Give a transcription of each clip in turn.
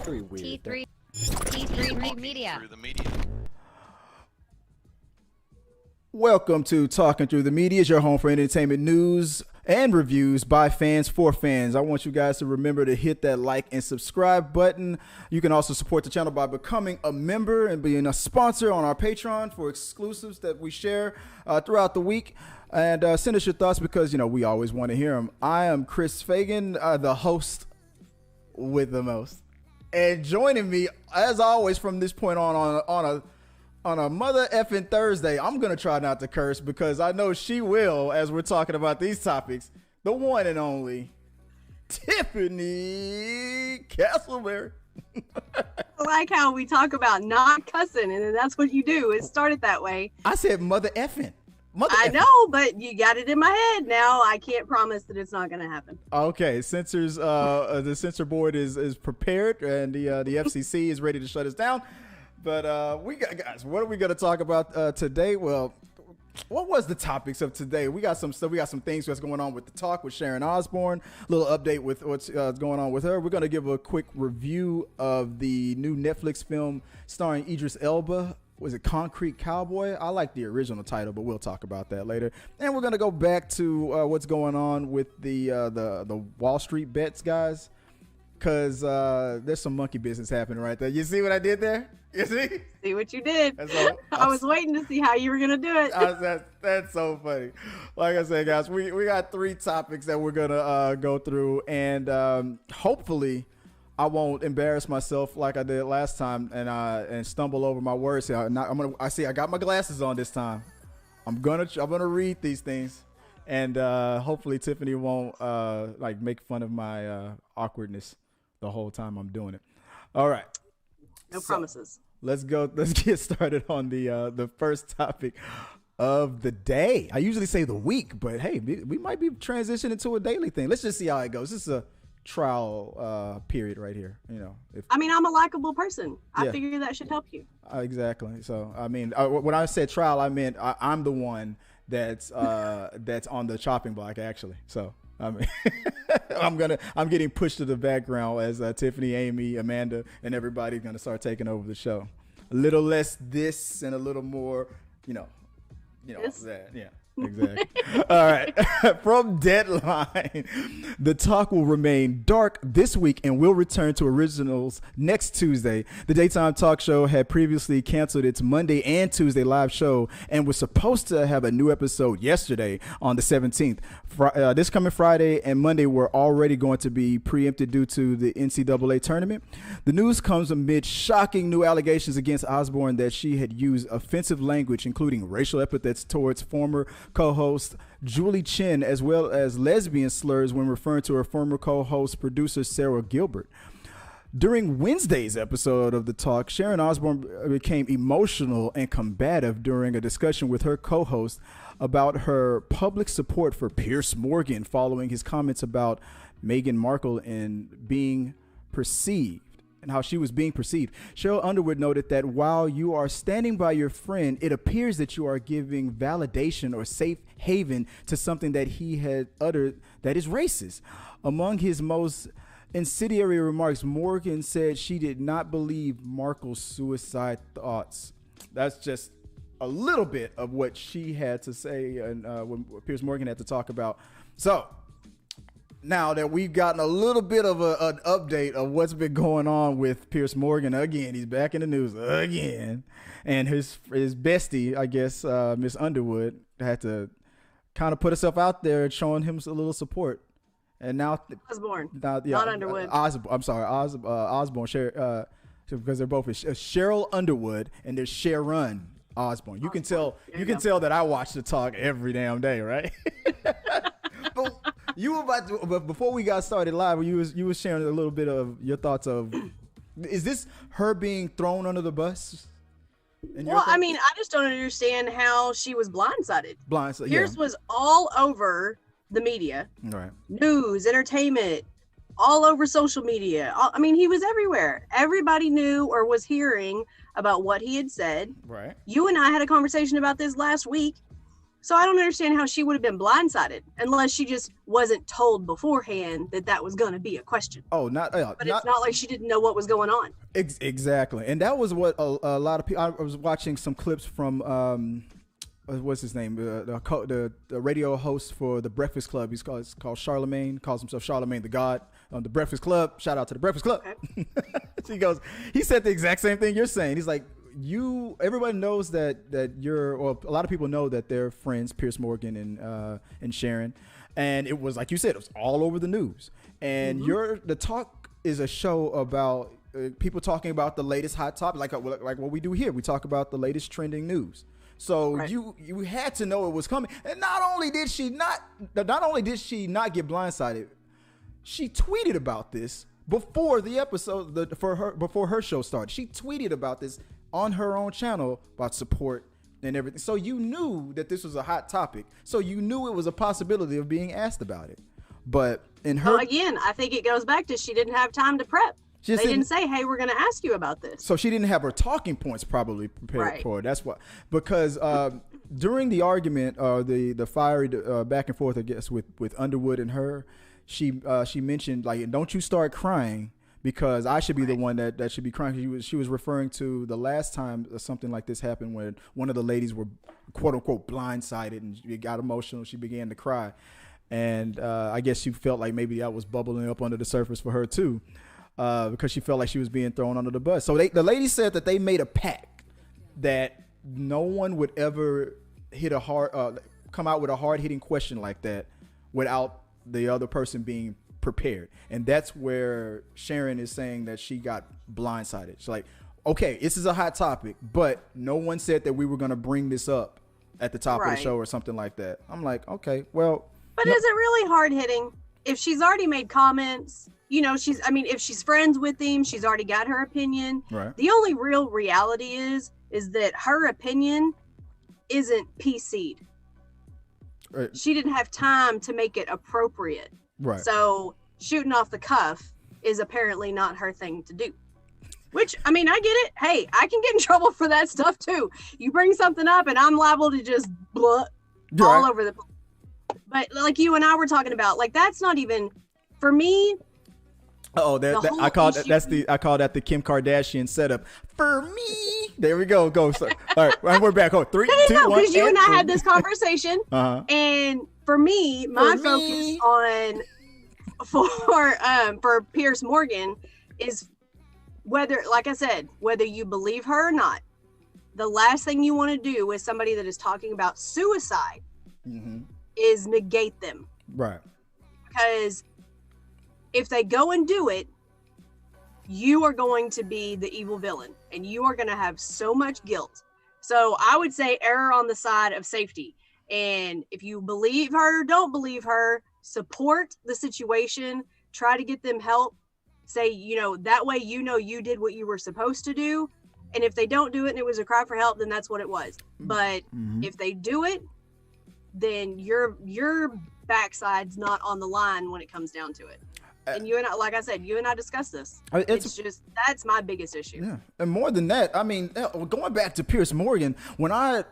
Very weird. T3 Media. Welcome to Talking Through the Media, your home for entertainment news and reviews by fans for fans. I want you guys to remember to hit that like and subscribe button. You can also support the channel by becoming a member and being a sponsor on our Patreon for exclusives that we share throughout the week. And send us your thoughts because, we always want to hear them. I am Chris Fagan, the host with the most. And joining me, as always, from this point on a mother effing Thursday, I'm going to try not to curse because I know she will as we're talking about these topics. The one and only Tiffanys Castleberry. I like how we talk about not cussing, and then that's what you do. It started that way. I said mother effing. I know, but you got it in my head now. I can't promise that it's not going to happen. Okay, censors. The censor board is prepared, and the FCC is ready to shut us down. But we got guys. What are we going to talk about today? Well, what was the topics of today? We got some stuff. We got some things that's going on with the talk with Sharon Osbourne. A little update with what's going on with her. We're going to give a quick review of the new Netflix film starring Idris Elba. Was it Concrete Cowboy? I like the original title, but we'll talk about that later. And we're gonna go back to what's going on with the Wall Street bets, guys, because there's some monkey business happening right there. You see what I did there? You see what you did? I was waiting to see how you were gonna do it. That's so funny. Like I said, guys, we got 3 topics that we're gonna go through, and hopefully I won't embarrass myself like I did last time and stumble over my words here. I got my glasses on this time. I'm gonna read these things, and hopefully Tiffany won't make fun of my awkwardness the whole time I'm doing it. All right. No promises. Let's go. Let's get started on the first topic of the day. I usually say the week, but hey, we might be transitioning to a daily thing. Let's just see how it goes. This is a trial period right here. I'm a likable person. I figure that should help you. Exactly. So when I said trial, I meant I'm the one that's on the chopping block actually. So I'm getting pushed to the background as Tiffany, Amy, Amanda, and everybody's gonna start taking over the show. A little less this and a little more, that. Yeah. Exactly. All right. From Deadline, the talk will remain dark this week and will return to originals next Tuesday. The daytime talk show had previously canceled its Monday and Tuesday live show and was supposed to have a new episode yesterday on the 17th. This coming Friday and Monday were already going to be preempted due to the NCAA Tournament. The news comes amid shocking new allegations against Osbourne that she had used offensive language, including racial epithets towards former co-host Julie Chen, as well as lesbian slurs when referring to her former co-host producer Sara Gilbert. During Wednesday's episode of the talk, Sharon Osbourne became emotional and combative during a discussion with her co-host about her public support for Piers Morgan following his comments about Meghan Markle and being perceived. And how she was being perceived. Sheryl Underwood noted that while you are standing by your friend, it appears that you are giving validation or safe haven to something that he had uttered that is racist. Among his most incendiary remarks, Morgan said she did not believe Markle's suicide thoughts. That's just a little bit of what she had to say and when Piers Morgan had to talk about. So, now that we've gotten a little bit of an update of what's been going on with Piers Morgan again, he's back in the news again, and his bestie, I guess, Miss Underwood, had to kind of put herself out there and showing him a little support. And now Osbourne, not Underwood. Osbourne, because they're both Sheryl Underwood and there's Sharon Osbourne. You can tell that I watch the talk every damn day, right? But you were but before we got started live, you was sharing a little bit of your thoughts of, is this her being thrown under the bus? Well, I just don't understand how she was blindsided. Piers was all over the media, right? News, entertainment, all over social media. He was everywhere. Everybody knew or was hearing about what he had said. Right. You and I had a conversation about this last week. So I don't understand how she would have been blindsided unless she just wasn't told beforehand that was going to be a question. Oh, but it's not like she didn't know what was going on. Exactly. And that was what a lot of people, I was watching some clips from, what's his name? The radio host for the Breakfast Club. It's called Charlemagne, calls himself Charlemagne the God on the Breakfast Club. Shout out to the Breakfast Club. Okay. He said the exact same thing you're saying. He's like, everybody knows that a lot of people know that they're friends, Piers Morgan and Sharon, and it was like you said, it was all over the news. And the talk is a show about people talking about the latest hot topic, like what we do here. We talk about the latest trending news. So right. you had to know it was coming. And not only did she not get blindsided, she tweeted about this before the episode before her show started. She tweeted about this on her own channel about support and everything. So you knew that this was a hot topic. So you knew it was a possibility of being asked about it. But in her again, I think it goes back to she didn't have time to prep. They didn't say, hey, we're going to ask you about this. So she didn't have her talking points probably prepared for it. That's why. Because during the argument, the fiery back and forth, I guess, with Underwood and her, she mentioned, like, don't you start crying because I should be the one that should be crying. She was referring to the last time something like this happened when one of the ladies were, quote unquote, blindsided and she got emotional. She began to cry. And I guess she felt like maybe that was bubbling up under the surface for her too. Because she felt like she was being thrown under the bus. So the lady said that they made a pact that no one would ever come out with a hard-hitting question like that without the other person being prepared. And that's where Sharon is saying that she got blindsided. She's like, okay, this is a hot topic, but no one said that we were going to bring this up at the top of the show or something like that. I'm like, okay, well. But is it really hard-hitting? If she's already made comments, if she's friends with him, she's already got her opinion. Right. The only real reality is that her opinion isn't PC'd. Right. She didn't have time to make it appropriate. Right. So shooting off the cuff is apparently not her thing to do. Which, I get it. Hey, I can get in trouble for that stuff too. You bring something up and I'm liable to just all over the place. But like you and I were talking about, like, that's not even, for me. I call that the Kim Kardashian setup for me. There we go. So, all right, we're back. 3, 2, 1. Because you and I had this conversation, and for me, my focus for Piers Morgan is whether you believe her or not. The last thing you want to do with somebody that is talking about suicide is negate them, right? Because if they go and do it, you are going to be the evil villain and you are going to have so much guilt. So I would say err on the side of safety. And if you believe her, don't believe her, support the situation, try to get them help. Say, that way, you did what you were supposed to do. And if they don't do it and it was a cry for help, then that's what it was. But if they do it, then your backside's not on the line when it comes down to it. And you and I, like I said, you and I discussed this. It's just, that's my biggest issue. Yeah. And more than that, going back to Piers Morgan,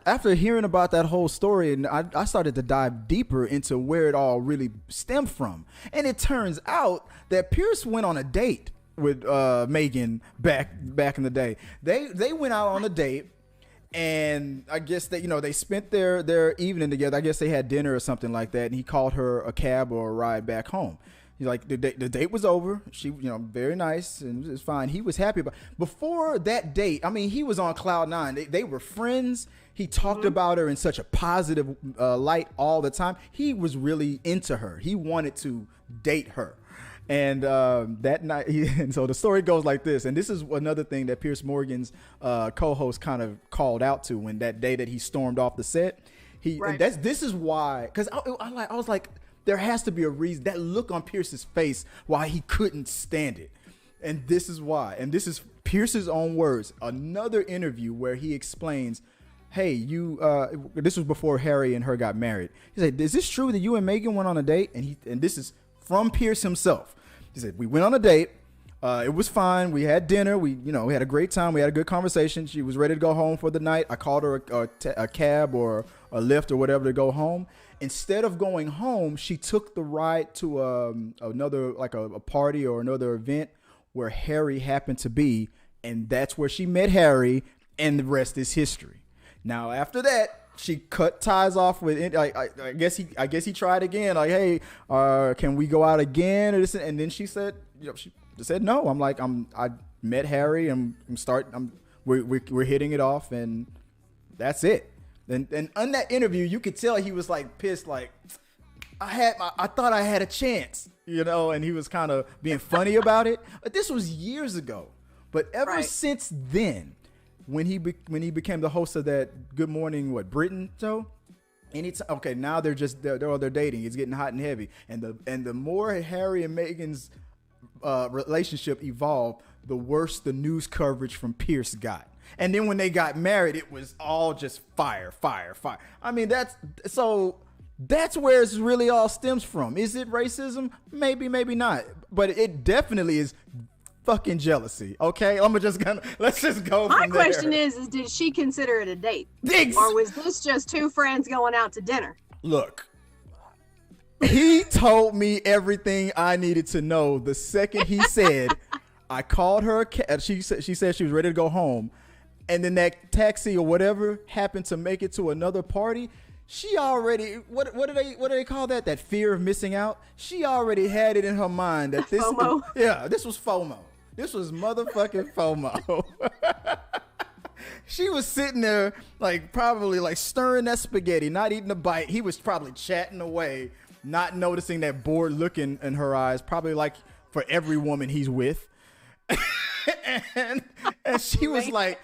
after hearing about that whole story, and I started to dive deeper into where it all really stemmed from. And it turns out that Piers went on a date with Meghan back in the day. They went out on a date. And I guess that, they spent their evening together. I guess they had dinner or something like that. And he called her a cab or a ride back home. He's like, the date was over. She, very nice and it was fine. He was happy about before that date. He was on cloud nine. They were friends. He talked about her in such a positive light all the time. He was really into her. He wanted to date her. And that night, and so the story goes like this. And this is another thing that Piers Morgan's co-host kind of called out to when that day that he stormed off the set. This is why, because I was like, there has to be a reason. That look on Pierce's face, why he couldn't stand it. And this is why. And this is Pierce's own words. Another interview where he explains, hey, this was before Harry and her got married. He said, is this true that you and Meghan went on a date? And this is from Piers himself. He said, we went on a date. It was fine. We had dinner. We had a great time. We had a good conversation. She was ready to go home for the night. I called her a cab or a Lyft or whatever to go home. Instead of going home, she took the ride to another, like a party or another event where Harry happened to be, and that's where she met Harry, and the rest is history. Now after that, she cut ties off with it. I guess he tried again. Like, hey, can we go out again? Or this, and then she said, she said no. I'm like, I met Harry, and we're hitting it off, and that's it. And on that interview, you could tell he was like pissed, like I thought I had a chance, and he was kind of being funny about it. But this was years ago. But ever since then, when he became the host of that Good Morning Britain show, now they're dating. It's getting hot and heavy, and the more Harry and Meghan's relationship evolved, the worse the news coverage from Piers got. And then when they got married, it was all just fire. I mean, that's where it's really all stems from. Is it racism? Maybe, maybe not. But it definitely is fucking jealousy. Okay, let's just go. My question is did she consider it a date, or was this just two friends going out to dinner? Look, he told me everything I needed to know the second he said. I called her. She said she was ready to go home, and then that taxi or whatever happened to make it to another party. She already what do they call that? That fear of missing out. She already had it in her mind that this FOMO. This was FOMO. This was motherfucking FOMO. She was sitting there probably stirring that spaghetti, not eating a bite. He was probably chatting away, not noticing that bored look in her eyes, probably like for every woman he's with. and she was like,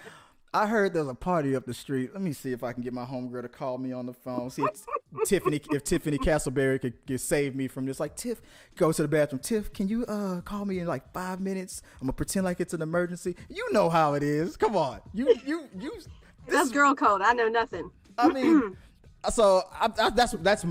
I heard there's a party up the street. Let me see if I can get my homegirl to call me on the phone. See if Tiffany Castleberry could save me from this. Like, Tiff, go to the bathroom. Tiff, can you call me in 5 minutes? I'm gonna pretend like it's an emergency. You know how it is. Come on. That's girl code. I know nothing. I mean, so that's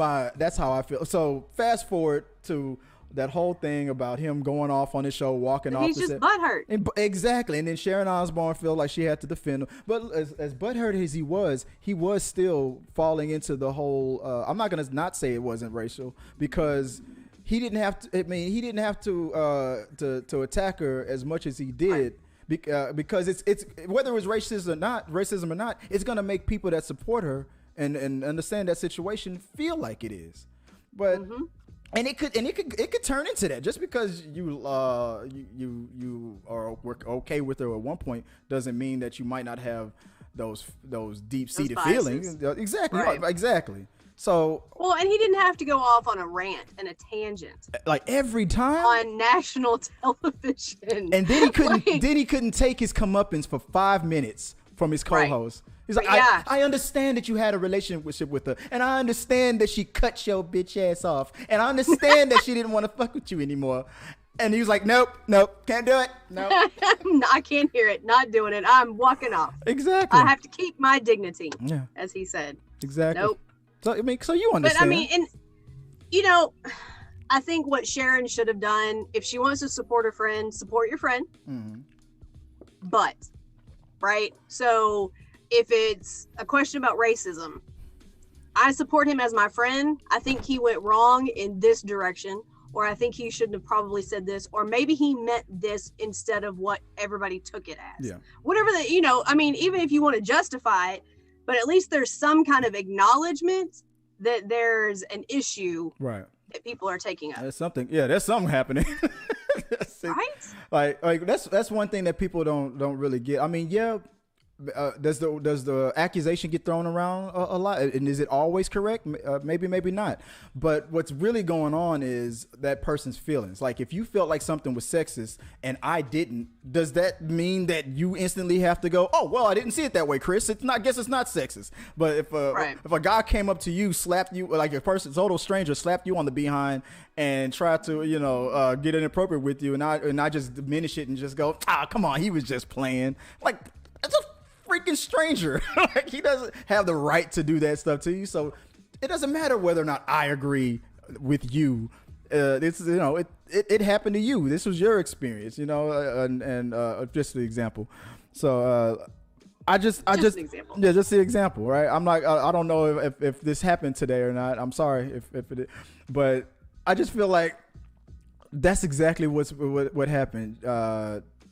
how I feel. So fast forward to that whole thing about him going off on his show, walking off. He's just butthurt. Exactly. And then Sharon Osbourne felt like she had to defend him. But as butthurt as he was still falling into the whole, I'm not going to not say it wasn't racial, because he didn't have to, he didn't have to attack her as much as he did. Right. Because it's whether it was racism or not, it's going to make people that support her and understand that situation feel like it is. But And it could turn into that. Just because you are okay with her at one point doesn't mean that you might not have those deep-seated feelings. Exactly. Right. Exactly. So and he didn't have to go off on a rant and a tangent every time on national television. And then he couldn't take his comeuppance for 5 minutes from his co-host. Right. He's like, I understand that you had a relationship with her, and I understand that she cut your bitch ass off, and I understand that she didn't want to fuck with you anymore. And he was like, nope, can't do it. No, I can't hear it. Not doing it. I'm walking off. Exactly. I have to keep my dignity. Yeah. As he said. Exactly. Nope. So you understand. But I think what Sharon should have done, if she wants to support her friend, support your friend. Mm-hmm. But, right? So if it's a question about racism, I support him as my friend. I think he went wrong in this direction, or I think he shouldn't have probably said this, or maybe he meant this instead of what everybody took it as. Yeah. Whatever even if you want to justify it, but at least there's some kind of acknowledgement that there's an issue that people are taking up. There's something happening. Right? Like that's one thing that people don't really get. I mean, does the accusation get thrown around a lot, and is it always correct? Maybe not. But what's really going on is that person's feelings. Like, if you felt like something was sexist and I didn't, does that mean that you instantly have to go, oh well, I didn't see it that way, Chris? I guess it's not sexist. But if a guy came up to you, slapped you, like a total stranger slapped you on the behind and tried to get inappropriate with you, and I just diminish it and just go, come on, he was just playing. Like, that's a freaking stranger. Like, he doesn't have the right to do that stuff to you. So it doesn't matter whether or not I agree with you. This is, it happened to you. This was your experience, and just the example. So just an example. Yeah, just the example, right? I'm not. I don't know if this happened today or not. I'm sorry if it did, but I just feel like that's exactly what happened.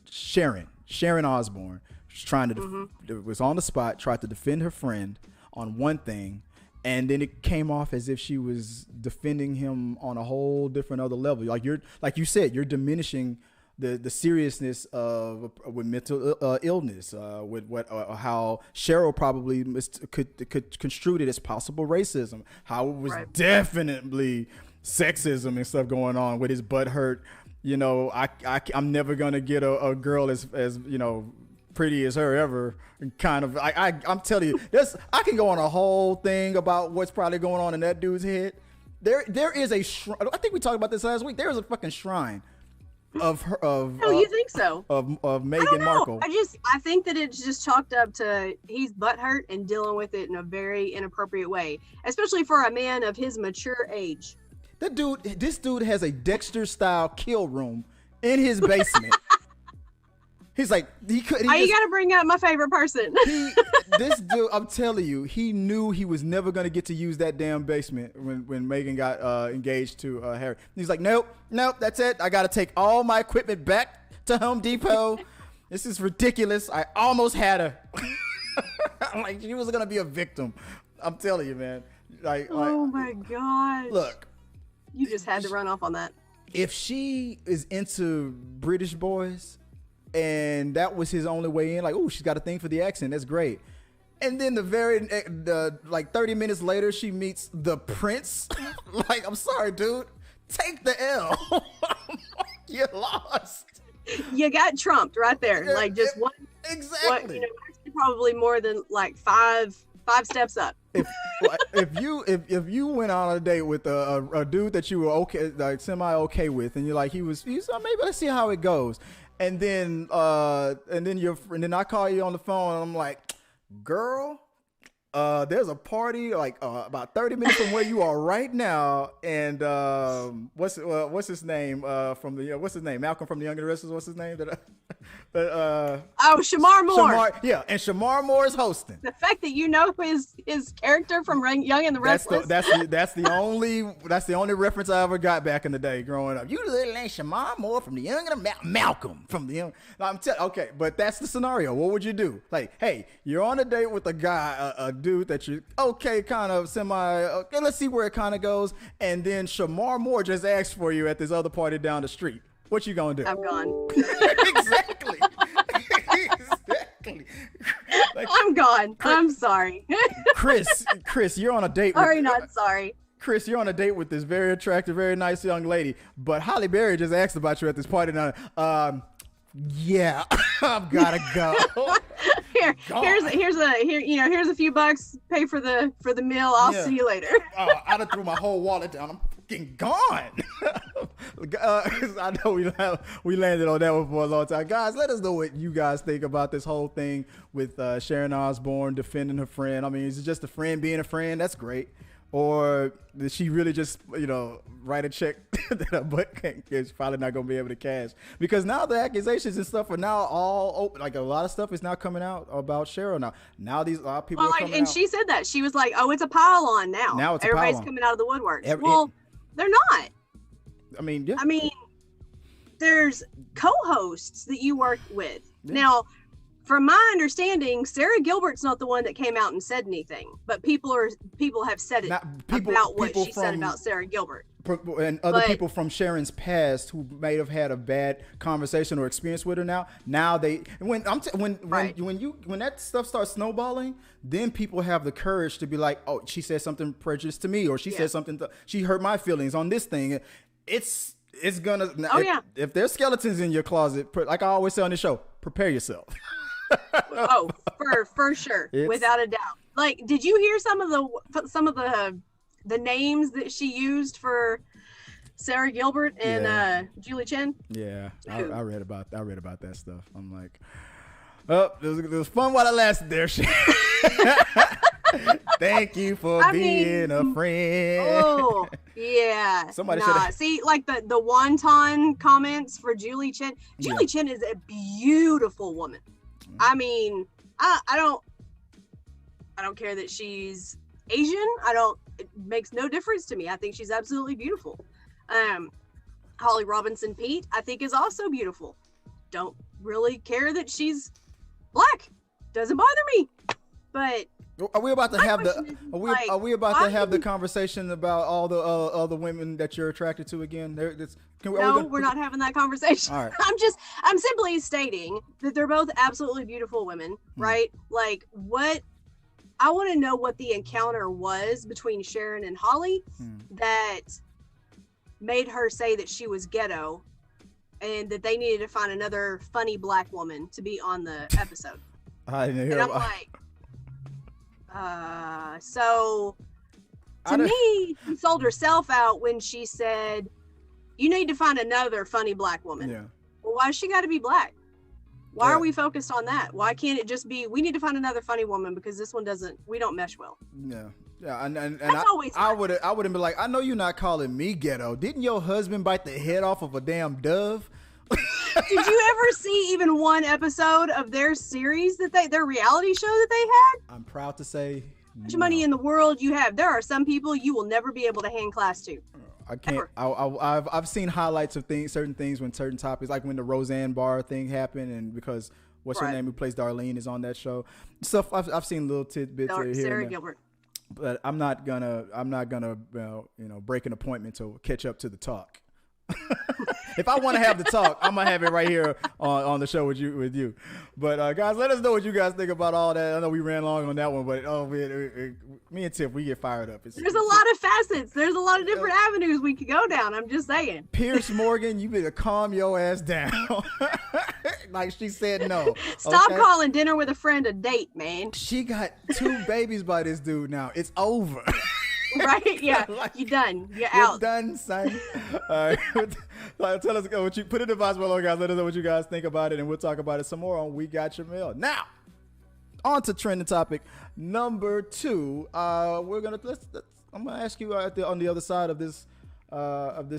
Sharon Osbourne was trying to was on the spot, tried to defend her friend on one thing, and then it came off as if she was defending him on a whole different other level. Like you said, you're diminishing the seriousness of with mental illness, with how Sheryl probably could construe it as possible racism, how it was definitely sexism and stuff going on with his butt hurt. I'm never gonna get a girl as pretty as her ever. Kind of. I'm telling you, I can go on a whole thing about what's probably going on in that dude's head. There is a shrine. I think we talked about this last week. There is a fucking shrine of her. You think so? Of Meghan Markle. I think that it's just chalked up to he's butthurt and dealing with it in a very inappropriate way, especially for a man of his mature age. This dude has a Dexter-style kill room in his basement. He's like, you gotta bring up my favorite person. This dude, I'm telling you, he knew he was never gonna get to use that damn basement when Meghan got engaged to Harry. He's like, nope, that's it. I gotta take all my equipment back to Home Depot. This is ridiculous. I almost had her. I'm like, she was gonna be a victim. I'm telling you, man. Oh my God. Look. You just had to run off on that. If she is into British boys and that was his only way in, like, oh, she's got a thing for the accent, that's great. And then like 30 minutes later, she meets the prince. Like, I'm sorry, dude. Take the L. You lost. You got trumped right there. Yeah, like just one. Exactly. Probably more than like five steps up. If you went on a date with a dude that you were semi okay with, and you're like he's maybe let's see how it goes, and then I call you on the phone and I'm like, girl, there's a party like about 30 minutes from where you are right now, and what's his name from the what's his name, Malcolm from the Young and the Restless, what's his name Shamar Moore. And Shamar Moore is hosting. The fact that you know his character from Young and the Restless. That's the only reference I ever got back in the day growing up. You little ain't Shamar Moore from the Young and the Malcolm from the Young. Okay, but that's the scenario. What would you do? Like, hey, you're on a date with a guy, a dude that you kind of semi okay, let's see where it kind of goes, and then Shamar Moore just asked for you at this other party down the street. What you gonna do? I'm gone. Exactly. Like, I'm gone. I'm sorry. Chris, you're on a date. Not sorry. Chris, you're on a date with this very attractive, very nice young lady, but Holly Berry just asked about you at this party now. Yeah, I've gotta go. Here's a few bucks. Pay for the meal. I'll see you later. I'd have threw my whole wallet down. I'm fucking gone. I know we landed on that one for a long time. Guys, let us know what you guys think about this whole thing with Sharon Osbourne defending her friend. I mean, is it just a friend being a friend? That's great. Or did she really just, write a check that her butt is probably not going to be able to cash? Because now the accusations and stuff are now all open. Like, a lot of stuff is now coming out about Sheryl now. Now a lot of people are coming out. She said that. She was like, oh, it's a pile on now. Now it's everybody's a pile on. Coming out of the woodwork. They're not. I mean, yeah. I mean, there's co-hosts that you work with. Yeah. Now, from my understanding, Sara Gilbert's not the one that came out and said anything, but people have said it about what she said about Sara Gilbert. And other people from Sharon's past who may have had a bad conversation or experience with her now when that stuff starts snowballing, then people have the courage to be like, oh, she said something prejudiced to me, or she said something she hurt my feelings on this thing. It's gonna if there's skeletons in your closet, like I always say on the show, prepare yourself. Oh, for sure, without a doubt. Like, did you hear some of the names that she used for Sara Gilbert and Julie Chen? Yeah, I read about that stuff. I'm like, oh, it was fun while it lasted there. Thank you for being a friend. Oh, yeah. Somebody should see, like the wonton comments for Julie Chen. Julie Chen is a beautiful woman. I mean, I don't care that she's Asian. It makes no difference to me. I think she's absolutely beautiful. Holly Robinson Pete, I think, is also beautiful. Don't really care that she's black. Doesn't bother me. But are we about to have the the conversation about all the other women that you're attracted to again? We're not having that conversation. All right. I'm simply stating that they're both absolutely beautiful women, right? Like, I want to know what the encounter was between Sharon and Holly that made her say that she was ghetto and that they needed to find another funny black woman to be on the episode. I didn't hear. And I'm like, so to me, she sold herself out when she said, you need to find another funny black woman. Yeah. Well, why she got to be black? Why are we focused on that? Why can't it just be, we need to find another funny woman because this one we don't mesh well. Yeah. Yeah, and I would have been like, I know you're not calling me ghetto. Didn't your husband bite the head off of a damn dove? Did you ever see even one episode of their series their reality show that they had? I'm proud to say, how much money in the world you have? There are some people you will never be able to hand class to. I can't. I've seen highlights of certain things when certain topics, like when the Roseanne Barr thing happened, and because what's her name who plays Darlene is on that show. Stuff I've seen little tidbits here. Sara Gilbert. But I'm not gonna break an appointment to catch up to the talk. If I want to have the talk, I'm gonna have it right here on the show with you. But guys, let us know what you guys think about all that. I know we ran long on that one, but me and Tiff, we get fired up. There's a lot of facets. There's a lot of different avenues we could go down. I'm just saying. Piers Morgan, you better calm your ass down. Like she said, no. Stop calling dinner with a friend a date, man. She got 2 babies by this dude now. It's over. Right? Yeah. You're done. You're out. You're done, son. All right. Tell us what you put in the box below, guys. Let us know what you guys think about it, and we'll talk about it some more on We Got Your Mail. Now, on to trending topic number 2. I'm gonna ask you on the other side of this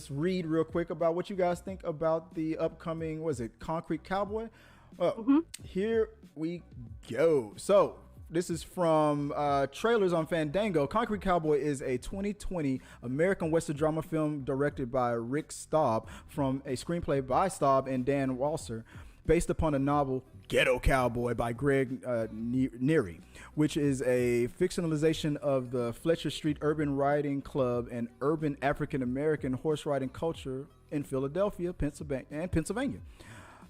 read real quick about what you guys think about the upcoming, Concrete Cowboy? Here we go. So this is from trailers on Fandango. Concrete Cowboy is a 2020 American Western drama film directed by Rick Staub from a screenplay by Staub and Dan Walser, based upon a novel Ghetto Cowboy by Greg Neary, which is a fictionalization of the Fletcher Street Urban Riding Club and urban African-American horse riding culture in Philadelphia, Pennsylvania.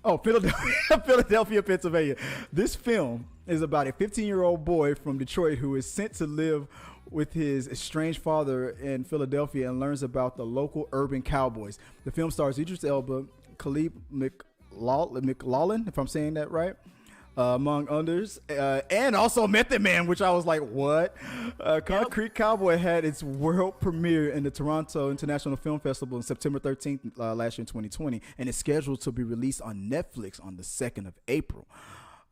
Oh, Philadelphia, Pennsylvania. This film is about a 15-year-old boy from Detroit who is sent to live with his estranged father in Philadelphia and learns about the local urban cowboys. The film stars Idris Elba, Khalid McLaughlin, if I'm saying that right, among others, and also Method Man, which I was like, what? Concrete Cowboy had its world premiere in the Toronto International Film Festival on September 13th last year in 2020, and is scheduled to be released on Netflix on the 2nd of April.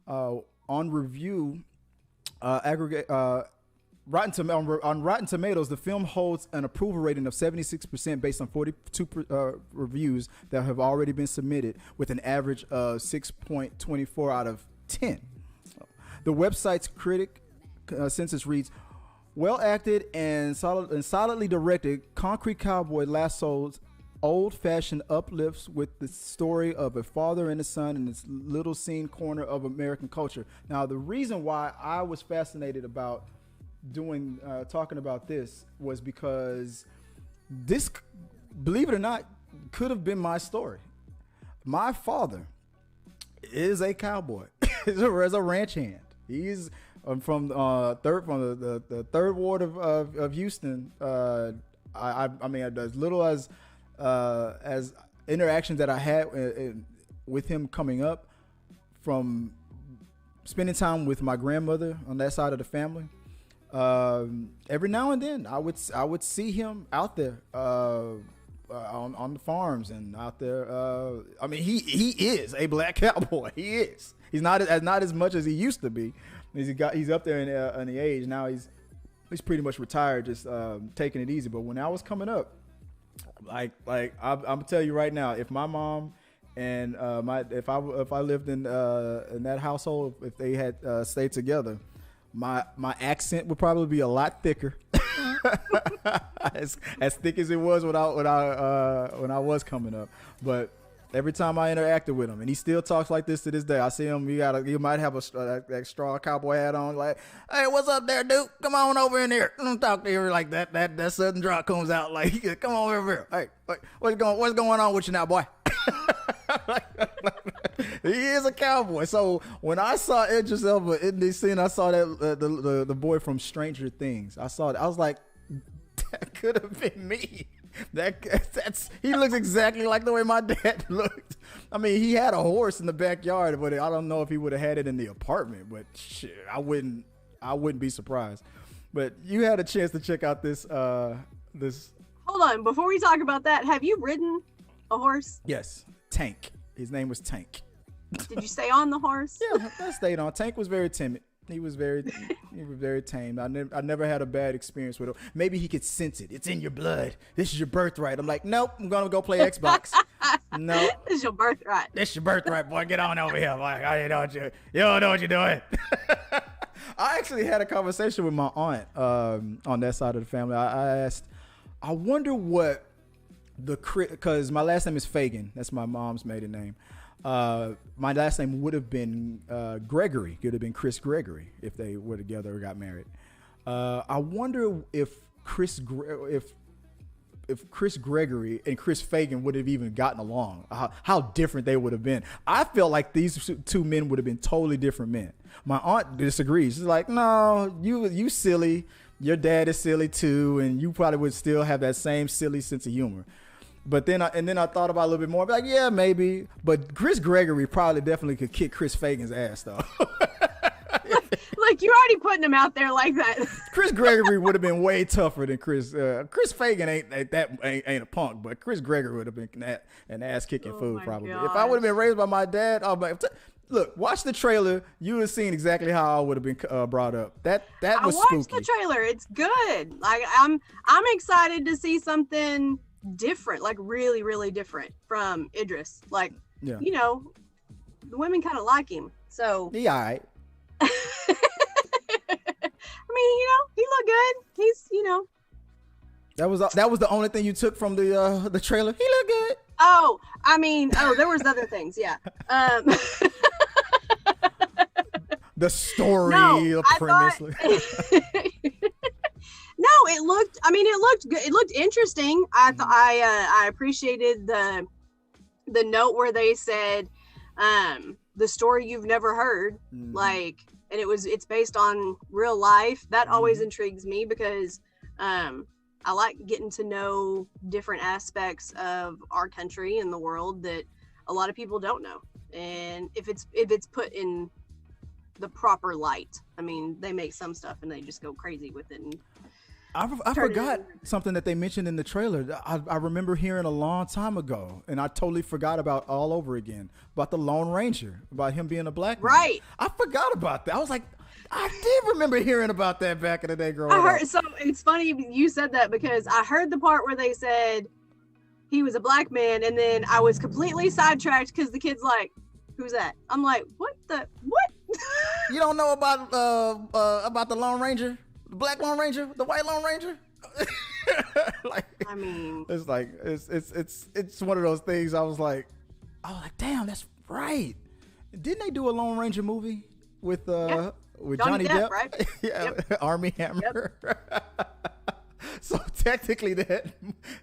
On review, on Rotten Tomatoes, the film holds an approval rating of 76% based on 42 reviews that have already been submitted, with an average of 6.24 out of 10. The website's critic census reads, well acted and solidly directed, Concrete Cowboy lassos old-fashioned uplifts with the story of a father and a son in this little scene corner of American culture. Now, the reason why I was fascinated about talking about this was because this, believe it or not, could have been my story. My father is a cowboy. He's a ranch hand. He's from the third ward of Houston. I mean, as little as interactions that I had with him coming up, from spending time with my grandmother on that side of the family. Every now and then I would see him out there on the farms and out there. I mean, he is a black cowboy. He is. He's not as much as he used to be. He's up there in the age now. He's he's pretty much retired, just taking it easy. But when I was coming up, I'm gonna tell you right now, if my mom and if I lived in that household, if they had stayed together, my accent would probably be a lot thicker, as thick as it was when I was coming up. But every time I interacted with him, and he still talks like this to this day. I see him. You might have that straw cowboy hat on, like, "Hey, what's up there, dude? Come on over in here. Don't talk to you like that. That southern draw comes out like, come on over here. Hey, what's going on with you now, boy?" He is a cowboy. So when I saw Idris Elba in this scene, I saw that the boy from Stranger Things. I saw it. I was like, that could have been me. He looks exactly like the way my dad looked. I mean, he had a horse in the backyard, but I don't know if he would have had it in the apartment. But shit, I wouldn't be surprised. But you had a chance to check out this. Hold on, before we talk about that, have you ridden a horse? Yes, Tank. His name was Tank. Did you stay on the horse? Yeah, I stayed on. Tank was very timid. He was very tame. I never had a bad experience with him. Maybe he could sense it. It's in your blood. This is your birthright. I'm like, nope, I'm going to go play Xbox. No. This is your birthright. This is your birthright, boy. Get on over here. Like, you don't know what you're doing. I actually had a conversation with my aunt on that side of the family. I asked, I wonder what because my last name is Fagan. That's my mom's maiden name. My last name would have been Gregory. It would have been Chris Gregory if they were together or got married. I wonder if Chris Gregory and Chris Fagan would have even gotten along. How different they would have been. I feel like these two men would have been totally different men. My aunt disagrees. She's like, no, you silly. Your dad is silly too, and you probably would still have that same silly sense of humor. But then I thought about it a little bit more. Like, yeah, maybe. But Chris Gregory probably definitely could kick Chris Fagan's ass, though. Like, you're already putting him out there like that. Chris Gregory would have been way tougher than Chris. Chris Fagan ain't a punk, but Chris Gregory would have been an ass kicking fool probably. Gosh. If I would have been raised by my dad, look, watch the trailer. You would have seen exactly how I would have been brought up. That was spooky. I watched the trailer. It's good. Like, I'm excited to see something different, like really, really different from Idris. Like, yeah. You know, the women kind of like him. So he all right. I mean, you know, he looked good. He's, you know. That was the only thing you took from the trailer. He looked good. Oh, I mean, there was other things, yeah. The story, the premise. No, it looked good. It looked interesting. I appreciated the note where they said the story you've never heard, like, and it's based on real life. That always intrigues me because I like getting to know different aspects of our country and the world that a lot of people don't know. And if it's put in the proper light, I mean, they make some stuff and they just go crazy with it. And I forgot something that they mentioned in the trailer. I remember hearing a long time ago, and I totally forgot about all over again, about the Lone Ranger, about him being a black man. Right. I forgot about that. I was like, I did remember hearing about that back in the day growing up. So it's funny you said that because I heard the part where they said he was a black man, and then I was completely sidetracked because the kid's like, who's that? I'm like, what? You don't know about the Lone Ranger? The black Lone Ranger, the white Lone Ranger. Like, I mean, it's like it's one of those things. I was like, damn, that's right. Didn't they do a Lone Ranger movie with Johnny Depp? Right? Yeah, yep. Army Hammer. Yep. So technically,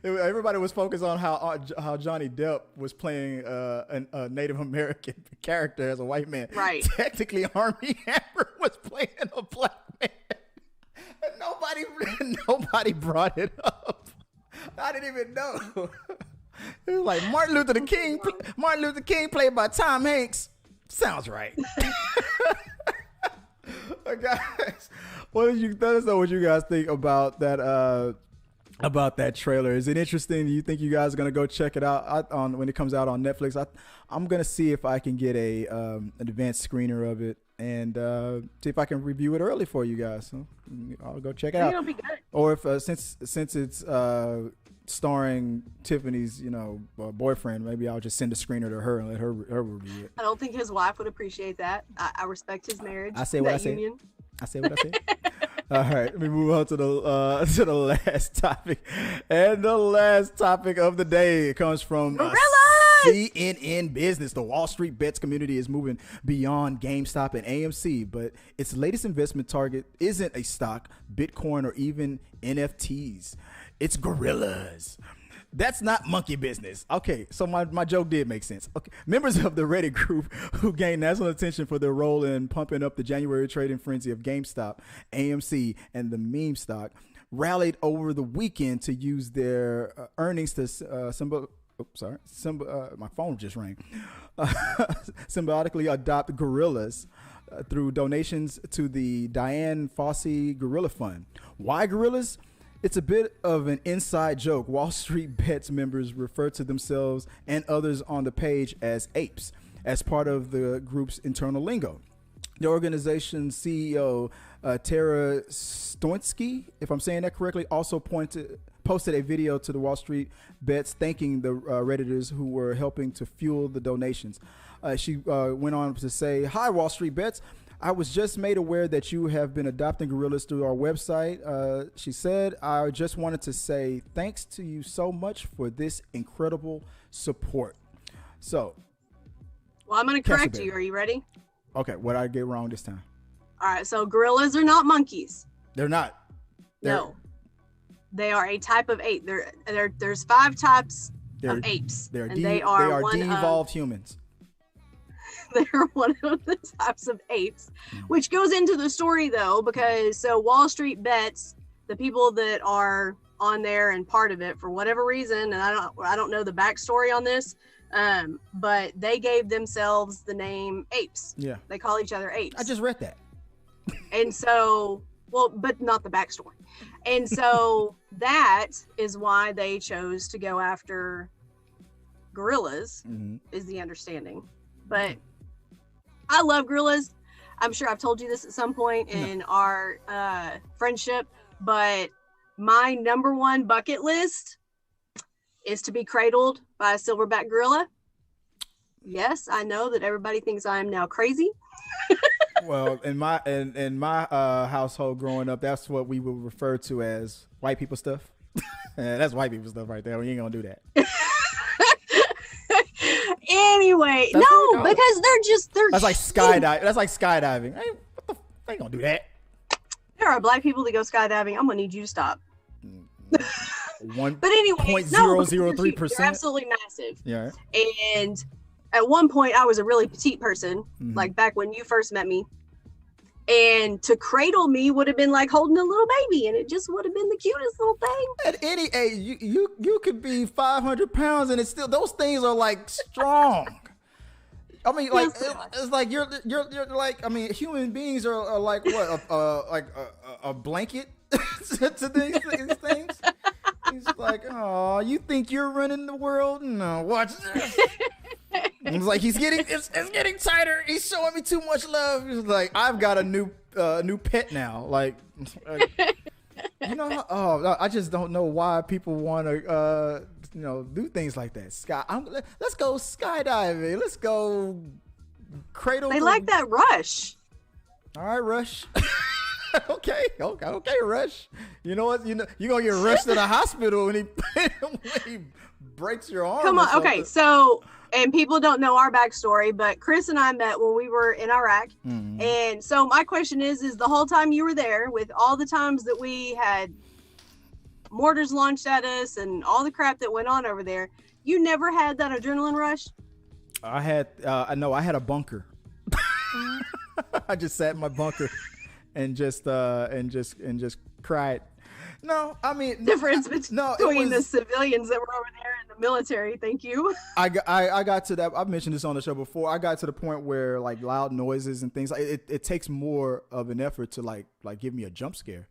everybody was focused on how Johnny Depp was playing a Native American character as a white man. Right. Technically, Army Hammer was playing a black man. Nobody brought it up. I didn't even know. It was like Martin Luther King played by Tom Hanks. Sounds right. Guys, let us know what you guys think about that trailer. Is it interesting? Do you think you guys are gonna go check it out when it comes out on Netflix? I'm gonna see if I can get an advanced screener of it. and see if I can review it early for you guys. So I'll go check it I think out. it'll be good. Or if since it's starring Tiffanys, boyfriend, maybe I'll just send a screener to her and let her review it. I don't think his wife would appreciate that. I respect his marriage. I say what I say. Union. I say what I say. All right, let me move on to the last topic, and the last topic of the day comes from CNN Business. The Wall Street bets community is moving beyond GameStop and AMC, but its latest investment target isn't a stock, Bitcoin, or even NFTs. It's gorillas. That's not monkey business. Okay, so my joke did make sense. Okay, members of the Reddit group who gained national attention for their role in pumping up the January trading frenzy of GameStop, AMC, and the meme stock rallied over the weekend to use their earnings to my phone just rang. Symbolically adopt gorillas through donations to the Diane Fossey Gorilla Fund. Why gorillas? It's a bit of an inside joke. Wall Street Bets members refer to themselves and others on the page as apes, as part of the group's internal lingo. The organization's CEO, Tara Stoinski, if I'm saying that correctly, also posted a video to the Wall Street Bets thanking the Redditors who were helping to fuel the donations. She went on to say, "Hi, Wall Street Bets. I was just made aware that you have been adopting gorillas through our website." She said, "I just wanted to say thanks to you so much for this incredible support." So, well, I'm going to correct you. Are you ready? Okay, what did I get wrong this time? All right, so gorillas are not monkeys. They're not. No, they are a type of ape. There's 5 types of apes, they are de-evolved humans. They're one of the types of apes, which goes into the story though, because so Wall Street Bets, the people that are on there and part of it for whatever reason, and I don't know the backstory on this, but they gave themselves the name apes. Yeah, they call each other apes. I just read that, and so but not the backstory, and so that is why they chose to go after gorillas. Is the understanding, but. I love gorillas. I'm sure I've told you this at some point in our friendship, but my number one bucket list is to be cradled by a silverback gorilla. Yes, I know that everybody thinks I am now crazy. Well, in my household growing up, that's what we would refer to as white people stuff. That's white people stuff right there. We ain't gonna do that. Anyway, no, because they're that's like skydiving. That's like skydiving. Hey, they ain't gonna do that. There are black people that go skydiving. I'm gonna need you to stop. But anyway, 0.003%. They're absolutely massive. Yeah. And at one point, I was a really petite person, like back when you first met me. And to cradle me would have been like holding a little baby, and it just would have been the cutest little thing. At any age, you could be 500 pounds, and it's still those things are like strong. I mean, like it's like you're like, I mean, human beings are like what a blanket to these things. He's like, oh, you think you're running the world? No, watch this. It's like it's getting tighter. He's showing me too much love. He's like, I've got a new pet now. Like, I just don't know why people want to do things like that. Let's go skydiving. Let's go cradle. They like that Rush. All right, Rush. Okay, Rush. You know what? You're gonna get rushed to the hospital when he breaks your arm. Come on. Okay, so. And people don't know our backstory, but Chris and I met when we were in Iraq. And so my question is the whole time you were there, with all the times that we had mortars launched at us and all the crap that went on over there, you never had that adrenaline rush? I had a bunker. I just sat in my bunker and just cried. No, I mean difference between the civilians that were over there and the military. Thank you. I got to that. I've mentioned this on the show before. I got to the point where like loud noises and things like it takes more of an effort to like give me a jump scare.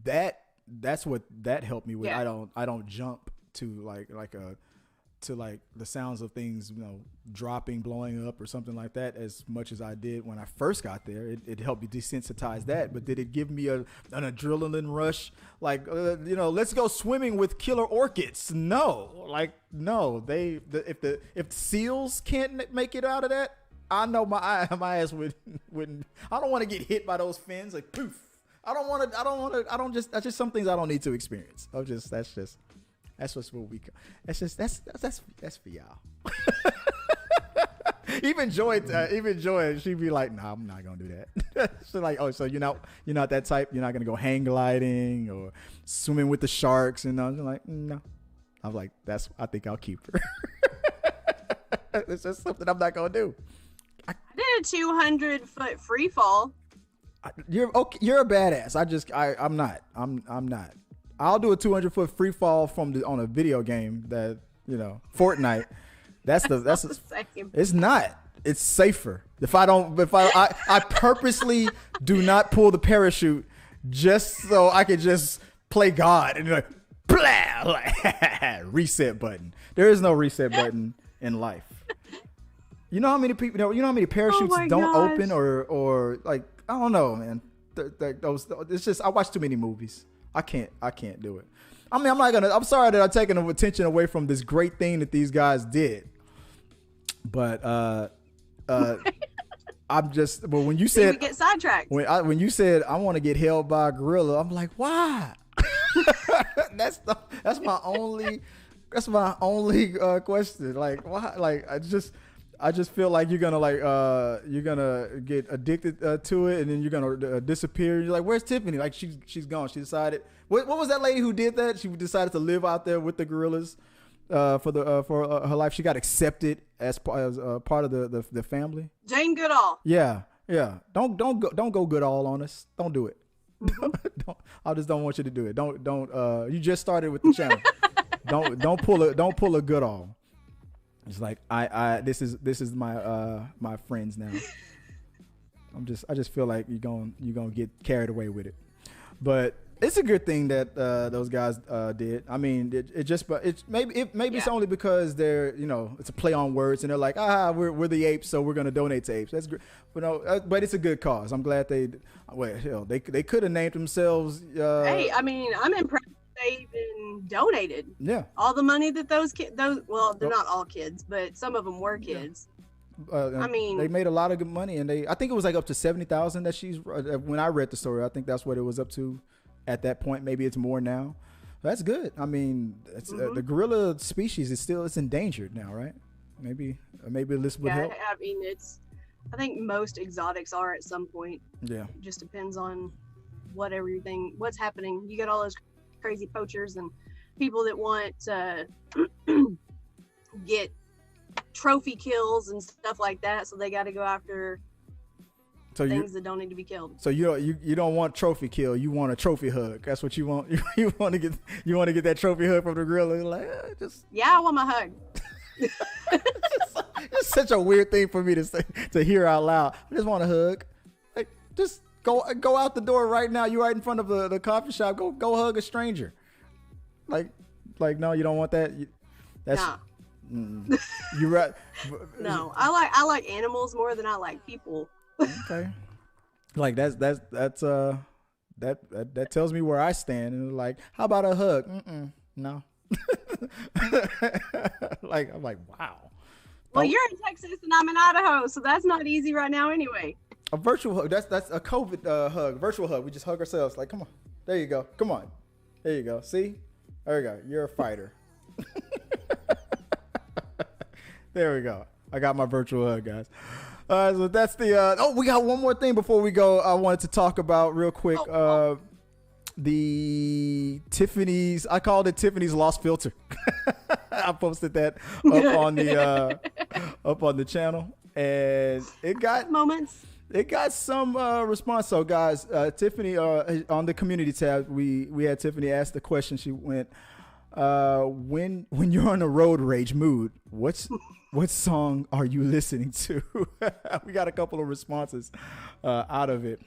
That's what that helped me with. Yeah. I don't jump to like a to like the sounds of things, dropping, blowing up or something like that as much as I did when I first got there. It helped me desensitize that. But did it give me an adrenaline rush? Like, let's go swimming with killer orchids. No, if seals can't make it out of that, I know my ass wouldn't. I don't want to get hit by those fins like poof. That's just some things I don't need to experience. That's what's what we. That's for y'all. Even Joy, she'd be like, "Nah, I'm not gonna do that." She's like, "Oh, so you're not that type. You're not gonna go hang gliding or swimming with the sharks." And I'm like, "No." I'm like, I think I'll keep her. It's just something I'm not gonna do. I did a 200-foot free fall. You're okay. You're a badass. I'm not. I'm not. I'll do a 200-foot free fall on a video game that Fortnite. That's the same. It's not. It's safer. I purposely do not pull the parachute just so I can just play God and like blah, like, reset button. There is no reset button in life. You know how many people? You know how many parachutes don't open or like I don't know, man. It's just I watch too many movies. I can't do it. I mean, I'm sorry that I'm taking attention away from this great thing that these guys did. But but when you said get sidetracked. When you said I want to get held by a gorilla, I'm like, why? that's my only question. Like, why? Like, I just feel like you're gonna get addicted to it, and then you're gonna disappear. You're like, where's Tiffany? Like she's gone. She decided. What was that lady who did that? She decided to live out there with the gorillas for her life. She got accepted as part of the family. Jane Goodall. Yeah. Don't go Goodall on us. Don't do it. Mm-hmm. I just don't want you to do it. Don't. You just started with the channel. don't pull a Goodall. It's like this is my friends now. I just feel like you're gonna get carried away with it, but it's a good thing that those guys did. I mean, maybe it's only because they're it's a play on words and they're like we're the apes, so we're gonna donate to apes. That's great, but it's a good cause. I'm glad they could have named themselves. Hey, I mean, I'm impressed. They even donated. Yeah. All the money that those well, they're not all kids, but some of them were kids. I mean, they made a lot of good money, and I think it was like up to 70,000 that she's. When I read the story, I think that's what it was up to at that point. Maybe it's more now. That's good. I mean, it's, the gorilla species it's endangered now, right? Maybe this would help. I mean, I think most exotics are at some point. Yeah. It just depends on what's happening. You get all those crazy poachers and people that want to get trophy kills and stuff like that, so they got to go after things that don't need to be killed. So you don't want trophy kill, you want a trophy hug. That's what you want. You want to get that trophy hug from the gorilla. Like, I want my hug. It's such a weird thing for me to say, to hear out loud. I just want a hug. Like, just go out the door right now. You right in front of the coffee shop. Go hug a stranger. Like no, you don't want that. That's nah. You're right. No, I like animals more than I like people. Okay. Like that tells me where I stand. And like, how about a hug? No. I'm like, wow. Well, you're in Texas and I'm in Idaho, so that's not easy right now anyway. A virtual hug. That's a COVID hug. Virtual hug. We just hug ourselves. Like, come on. There you go. Come on. There you go. See? There we go. You're a fighter. There we go. I got my virtual hug, guys. So that's the. We got one more thing before we go. I wanted to talk about real quick. The Tiffanys. I called it Tiffanys Lost Filter. I posted that up on the channel, and it got moments. It got some response. So, guys, Tiffany on the community tab, we had Tiffany ask the question. She went, "When you're on a road rage mood, what song are you listening to?" We got a couple of responses out of it.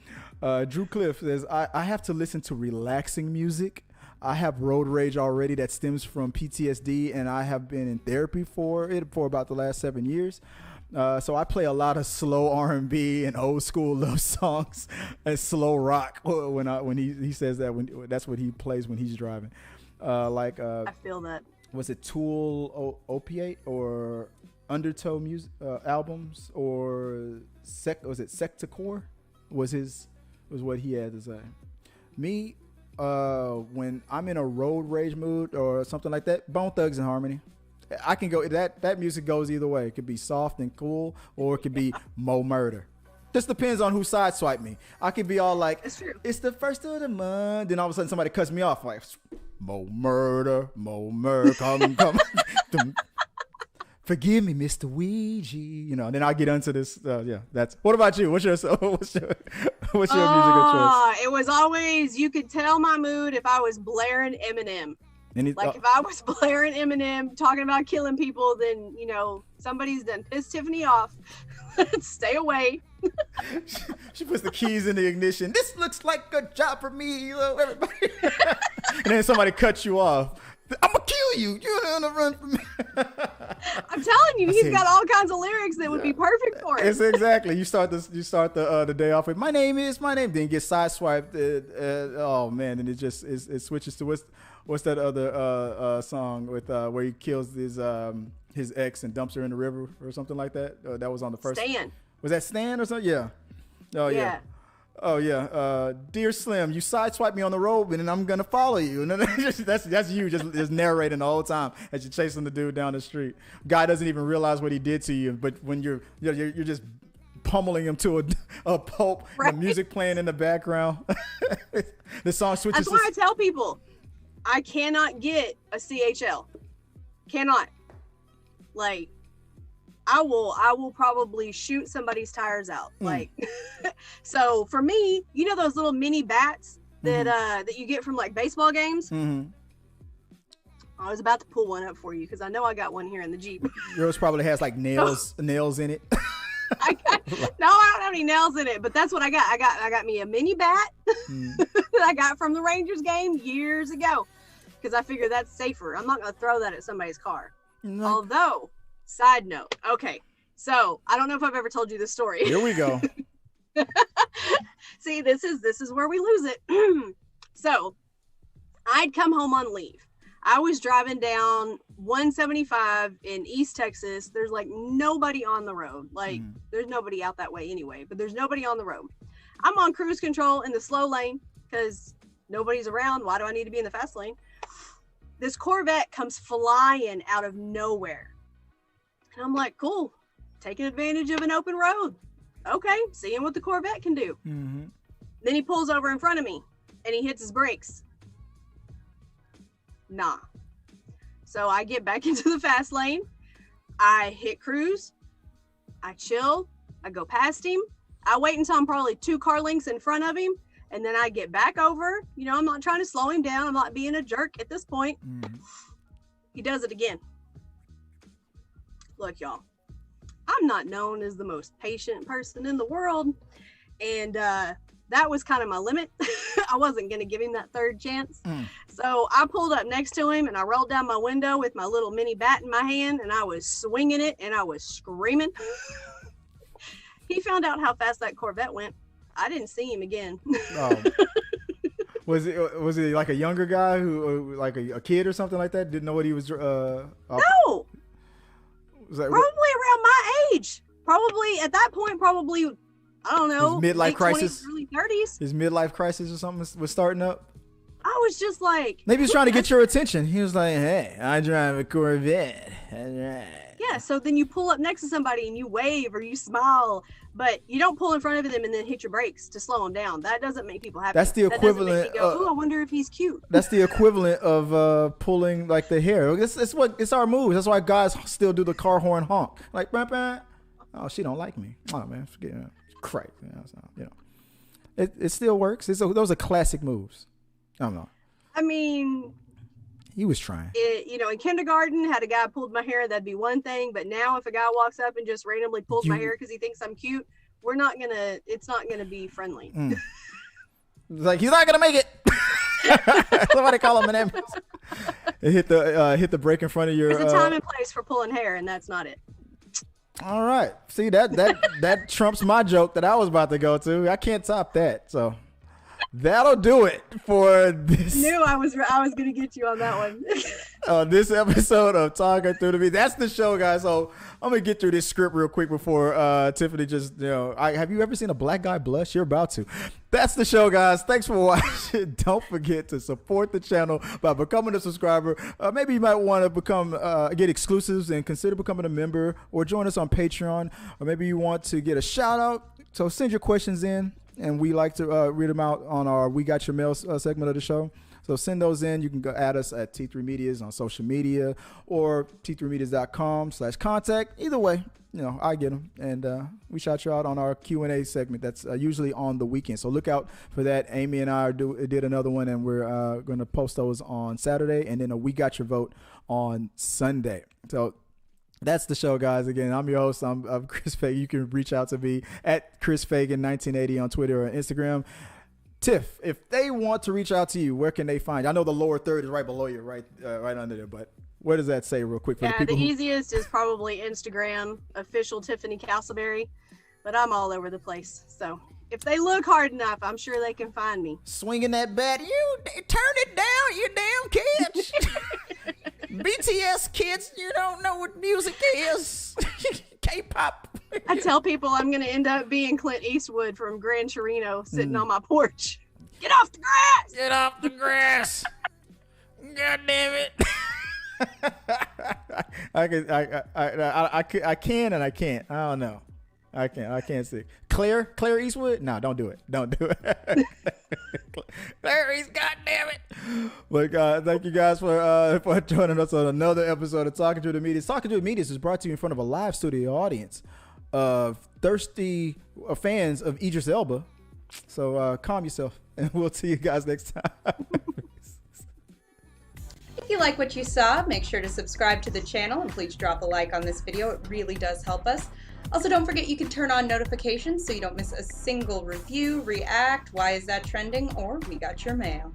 Drew Cliff says, I have to listen to relaxing music. I have road rage already that stems from PTSD, and I have been in therapy for it for about the last 7 years. So I play a lot of slow R&B and old school love songs and slow rock when he says that, that's what he plays when he's driving. I feel that. Was it Tool Opiate or Undertow music albums, or was it Sectacore? Was what he had to say. Me, when I'm in a road rage mood or something like that, Bone Thugs and Harmony. I can go that music goes either way. It could be soft and cool, or it could be Mo Murder. Just depends on who sideswipe me. I could be all like, it's the first of the month, then all of a sudden somebody cuts me off like, Mo Murder, come. Forgive me, Mr. Ouija. Then I get into this. That's. What about you? What's your musical choice? It was always, you could tell my mood if I was blaring Eminem. If I was blaring Eminem talking about killing people, then somebody's done pissed Tiffany off. Stay away. She puts the keys in the ignition. This looks like a job for me, everybody. And then somebody cuts you off. I'm gonna kill you. You're gonna run from me. I'm telling you, he's got all kinds of lyrics that would be perfect for it. It's exactly. You start the day off with my name. Then you get sideswiped. Oh man, and it switches to what's that other song with where he kills his ex and dumps her in the river or something like that. That was on the first. Stan. Was that Stan or something? Yeah. Oh yeah. Oh yeah, dear Slim, you sideswipe me on the road, and then I'm gonna follow you. And that's you just narrating the whole time as you're chasing the dude down the street. Guy doesn't even realize what he did to you, but when you're just pummeling him to a pulp, right. The music playing in the background, the song switches. That's why I tell people, I cannot get a CHL. Cannot. Like, I will probably shoot somebody's tires out. Like, so for me, those little mini bats that that you get from like baseball games. Mm-hmm. I was about to pull one up for you because I know I got one here in the Jeep. Yours probably has like nails in it. No, I don't have any nails in it, but that's what I got. I got me a mini bat that I got from the Rangers game years ago because I figured that's safer. I'm not gonna throw that at somebody's car. No. Although. Side note. Okay. So I don't know if I've ever told you this story. Here we go. See, this is where we lose it. So I'd come home on leave. I was driving down 175 in East Texas. There's like nobody on the road. Like there's nobody out that way anyway, but there's nobody on the road. I'm on cruise control in the slow lane because nobody's around. Why do I need to be in the fast lane? This Corvette comes flying out of nowhere. And I'm like, cool, taking advantage of an open road. Okay, seeing what the Corvette can do. Mm-hmm. Then he pulls over in front of me and he hits his brakes. Nah. So I get back into the fast lane. I hit cruise. I chill. I go past him. I wait until I'm probably 2 car lengths in front of him. And then I get back over. I'm not trying to slow him down. I'm not being a jerk at this point. Mm-hmm. He does it again. Look, y'all, I'm not known as the most patient person in the world. And that was kind of my limit. I wasn't going to give him that third chance. So I pulled up next to him and I rolled down my window with my little mini bat in my hand and I was swinging it and I was screaming. He found out how fast that Corvette went. I didn't see him again. Oh. Was it like a younger guy who like a kid or something like that? Didn't know what he was No. Probably around my age. Probably at that point, I don't know. His midlife crisis. 20s, early 30s. His midlife crisis or something was starting up. I was just like. Maybe he was trying to get your attention. He was like, hey, I drive a Corvette. Yeah, so then you pull up next to somebody and you wave or you smile, but you don't pull in front of them and then hit your brakes to slow them down. That doesn't make people happy. That's the equivalent. I wonder if he's cute. That's the equivalent of pulling like the hair. It's our moves. That's why guys still do the car horn honk. Like, bah, bah. Oh, she don't like me. Oh man, forget it. Crap. It still works. Those are classic moves. I don't know. I mean. He was trying. In kindergarten, had a guy pulled my hair, that'd be one thing. But now if a guy walks up and just randomly pulls my hair because he thinks I'm cute, it's not gonna be friendly. Like, he's not gonna make it. Somebody call him an ambulance. Hit the brake in front of your. There's a time and place for pulling hair, and that's not it. All right. See, that trumps my joke that I was about to go to. I can't top that. So that'll do it for this. Knew I was gonna get you on that one. This episode of Talking Through the Media. That's the show, guys. So I'm gonna get through this script real quick before Tiffany just, have you ever seen a black guy blush? You're about to. That's the show, guys. Thanks for watching. Don't forget to support the channel by becoming a subscriber. Maybe you might want to become get exclusives and consider becoming a member, or join us on Patreon, or maybe you want to get a shout out. So send your questions in, and we like to read them out on our We Got Your Mail segment of the show. So send those in. You can go add us at T3 Medias on social media, or t3medias.com/contact. Either way, I get them. And we shout you out on our Q&A segment. That's usually on the weekend. So look out for that. Amy and I did another one, and we're going to post those on Saturday. And then We Got Your Vote on Sunday. So that's the show, guys. Again, I'm your host. I'm Chris Fagan. You can reach out to me at Chris Fagan 1980 on Twitter or Instagram. Tiff, if they want to reach out to you, where can they find you? I know the lower third is right below you, right under there, but what does that say real quick for the people? The easiest is probably Instagram, official Tiffany Castleberry, but I'm all over the place. So if they look hard enough, I'm sure they can find me. Swinging that bat. You turn it down, you damn kids. BTS kids, you don't know what music is. K-pop. I tell people I'm going to end up being Clint Eastwood from Gran Torino sitting on my porch. Get off the grass! Get off the grass! God damn it! I can and I can't. I don't know. I can't see. Claire Eastwood? No, don't do it. Don't do it. Claire East, God damn it. But thank you guys for joining us on another episode of Talking Through the Media. Talking Through the Media is brought to you in front of a live studio audience of thirsty fans of Idris Elba. So calm yourself, and we'll see you guys next time. If you like what you saw, make sure to subscribe to the channel, and please drop a like on this video. It really does help us. Also, don't forget you can turn on notifications so you don't miss a single review, react, why is that trending, or We Got Your Mail.